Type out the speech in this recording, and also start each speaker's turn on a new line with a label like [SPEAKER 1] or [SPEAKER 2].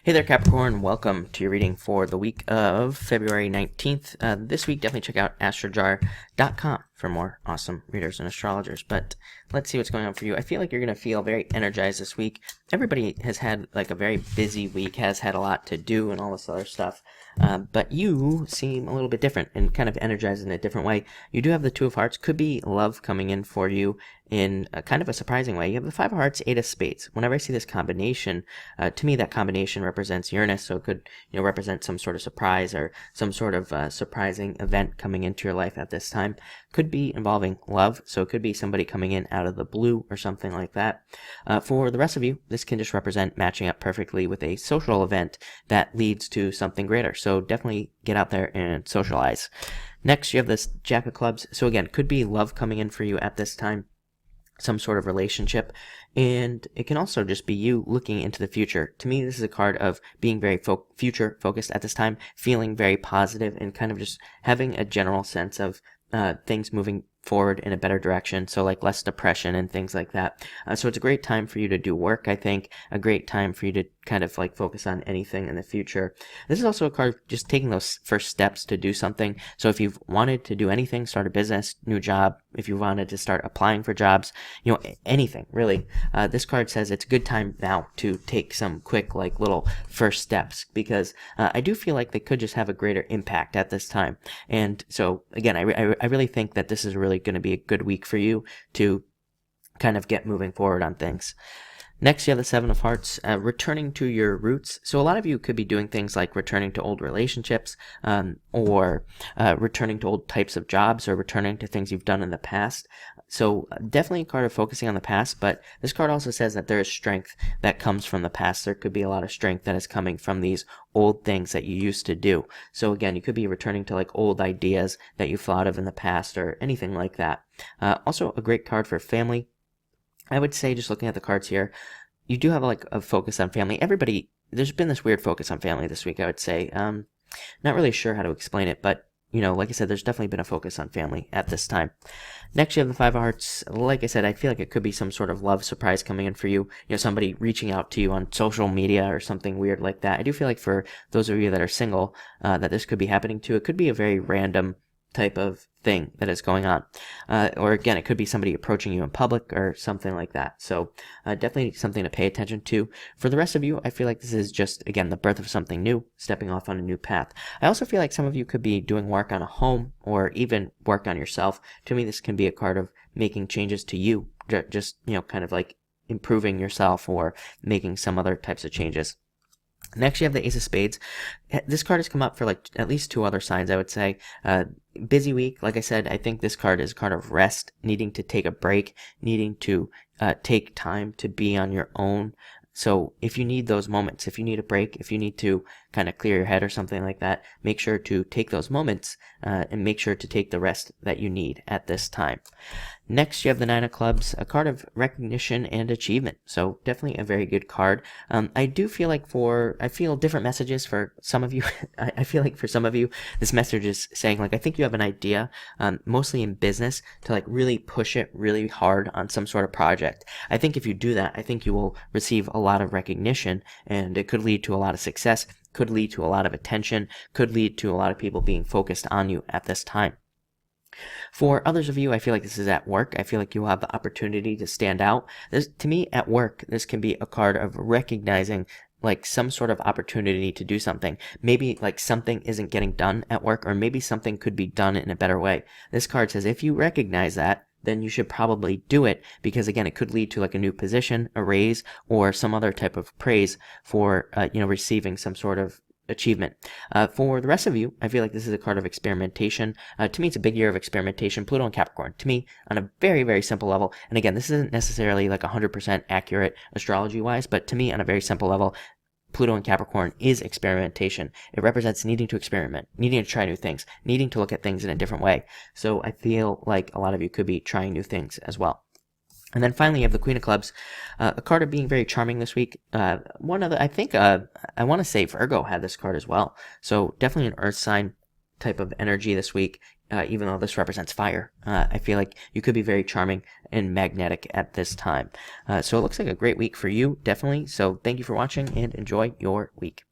[SPEAKER 1] Hey there, Capricorn. Welcome to your reading for the week of February 19th. This week, definitely check out astrojar.com for more awesome readers and astrologers. But let's see what's going on for you. I feel like you're going to feel very energized this week. Everybody has had like a very busy week, has had a lot to do and all this other stuff. But you seem a little bit different and kind of energized in a different way. You do have the Two of Hearts. Could be love coming in for you in a kind of a surprising way. You have the Five of Hearts, Eight of Spades. Whenever I see this combination, to me that combination represents Uranus, so it could represent some sort of surprise or some sort of surprising event coming into your life at this time. Could be involving love, so it could be somebody coming in out of the blue or something like that. For the rest of you, this can just represent matching up perfectly with a social event that leads to something greater. So definitely get out there and socialize. Next, you have this Jack of Clubs. So again, could be love coming in for you at this time, some sort of relationship, and it can also just be you looking into the future. To me, this is a card of being very future focused at this time, feeling very positive and kind of just having a general sense of things moving forward in a better direction, so like less depression and things like that. So it's a great time for you to do work, I think, a great time for you to kind of like focus on anything in the future. This is also a card just taking those first steps to do something. So if you've wanted to do anything, start a business, new job, if you wanted to start applying for jobs, anything really, this card says it's a good time now to take some quick like little first steps, because I do feel like they could just have a greater impact at this time. And so again, I really think that this is really going to be a good week for you to kind of get moving forward on things. Next, you have the Seven of Hearts, returning to your roots. So a lot of you could be doing things like returning to old relationships, or returning to old types of jobs, or returning to things you've done in the past. So definitely a card of focusing on the past, but this card also says that there is strength that comes from the past. There could be a lot of strength that is coming from these old things that you used to do. So again, you could be returning to like old ideas that you thought of in the past or anything like that. Also a great card for family. I would say, just looking at the cards here, you do have like a focus on family. There's been this weird focus on family this week, I would say. Not really sure how to explain it, but like I said, there's definitely been a focus on family at this time. Next, you have the Five of Hearts. Like I said, I feel like it could be some sort of love surprise coming in for you. Somebody reaching out to you on social media or something weird like that. I do feel like for those of you that are single, that this could be happening to. It could be a very random type of thing that is going on, or again, it could be somebody approaching you in public or something like that. So definitely something to pay attention to. For the rest of you, I feel like this is just, again, the birth of something new, stepping off on a new path. I also feel like some of you could be doing work on a home or even work on yourself. To me, this can be a card of making changes to you, just kind of like improving yourself or making some other types of changes. Next, you have the Ace of Spades. This card has come up for like at least two other signs, I would say. Busy week. Like I said, I think this card is a card of rest, needing to take a break, needing to take time to be on your own. So if you need those moments, if you need a break, if you need to kind of clear your head or something like that, make sure to take those moments and make sure to take the rest that you need at this time. Next, you have the Nine of Clubs, a card of recognition and achievement. So definitely a very good card. I do feel like I feel different messages for some of you. I feel like for some of you, this message is saying like, I think you have an idea, mostly in business, to like really push it really hard on some sort of project. I think if you do that, I think you will receive a lot of recognition, and it could lead to a lot of success, could lead to a lot of attention, could lead to a lot of people being focused on you at this time. For others of you, I feel like this is at work. I feel like you will have the opportunity to stand out. To me, at work, this can be a card of recognizing like some sort of opportunity to do something. Maybe like something isn't getting done at work, or maybe something could be done in a better way. This card says if you recognize that, then you should probably do it, because again, it could lead to like a new position, a raise, or some other type of praise for receiving some sort of achievement. For the rest of you, I feel like this is a card of experimentation. To me, it's a big year of experimentation. Pluto and Capricorn, to me, on a very, very simple level. And again, this isn't necessarily like 100% accurate astrology-wise, but to me, on a very simple level, Pluto and Capricorn is experimentation. It represents needing to experiment, needing to try new things, needing to look at things in a different way. So I feel like a lot of you could be trying new things as well. And then finally, you have the Queen of Clubs, a card of being very charming this week. I want to say Virgo had this card as well. So definitely an earth sign type of energy this week. even though this represents fire. I feel like you could be very charming and magnetic at this time. So it looks like a great week for you, definitely. So thank you for watching and enjoy your week.